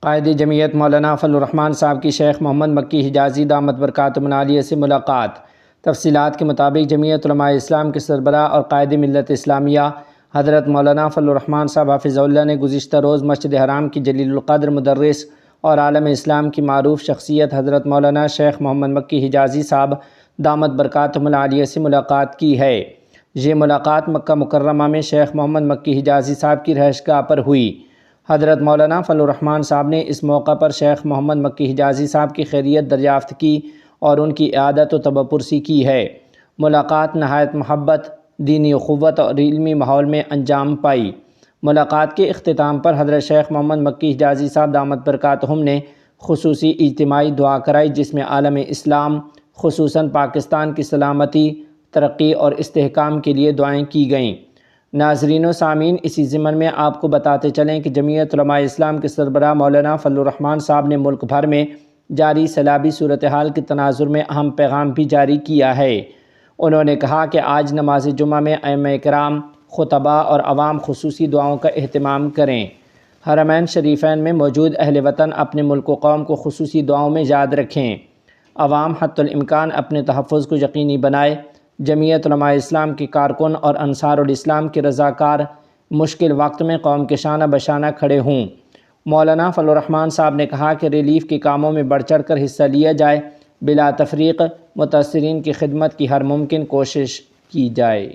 قائد جمعیت مولانا فضل الرحمان صاحب کی شیخ محمد مکی حجازی دامت برکاتہم العالیہ سے ملاقات۔ تفصیلات کے مطابق جمعیت علماء اسلام کے سربراہ اور قائد ملت اسلامیہ حضرت مولانا فضل الرحمان صاحب حافظہ اللہ نے گزشتہ روز مسجد حرام کی جلیل القدر مدرس اور عالم اسلام کی معروف شخصیت حضرت مولانا شیخ محمد مکی حجازی صاحب دامت برکاتہم العالیہ سے ملاقات کی ہے۔ یہ ملاقات مکہ مکرمہ میں شیخ محمد مکی حجازی صاحب کی رہائش گاہ پر ہوئی۔ حضرت مولانا فضل الرحمان صاحب نے اس موقع پر شیخ محمد مکی حجازی صاحب کی خیریت دریافت کی اور ان کی اعادت و تبپرسی کی ہے۔ ملاقات نہایت محبت، دینی اخوت اور علمی ماحول میں انجام پائی۔ ملاقات کے اختتام پر حضرت شیخ محمد مکی حجازی صاحب دامت برکاتہم نے خصوصی اجتماعی دعا کرائی، جس میں عالم اسلام خصوصاً پاکستان کی سلامتی، ترقی اور استحکام کے لیے دعائیں کی گئیں۔ ناظرین و سامعین، اسی ضمن میں آپ کو بتاتے چلیں کہ جمعیت علماء اسلام کے سربراہ مولانا فضل الرحمان صاحب نے ملک بھر میں جاری سیلابی صورتحال کے تناظر میں اہم پیغام بھی جاری کیا ہے۔ انہوں نے کہا کہ آج نماز جمعہ میں ائمہ کرام، خطباء اور عوام خصوصی دعاؤں کا اہتمام کریں۔ حرمین شریفین میں موجود اہل وطن اپنے ملک و قوم کو خصوصی دعاؤں میں یاد رکھیں۔ عوام حتی الامکان اپنے تحفظ کو یقینی بنائے۔ جمعیت علماء اسلام کے کارکن اور انصار الاسلام کے رضاکار مشکل وقت میں قوم کے شانہ بشانہ کھڑے ہوں۔ مولانا فضل الرحمان صاحب نے کہا کہ ریلیف کے کاموں میں بڑھ چڑھ کر حصہ لیا جائے، بلا تفریق متاثرین کی خدمت کی ہر ممکن کوشش کی جائے۔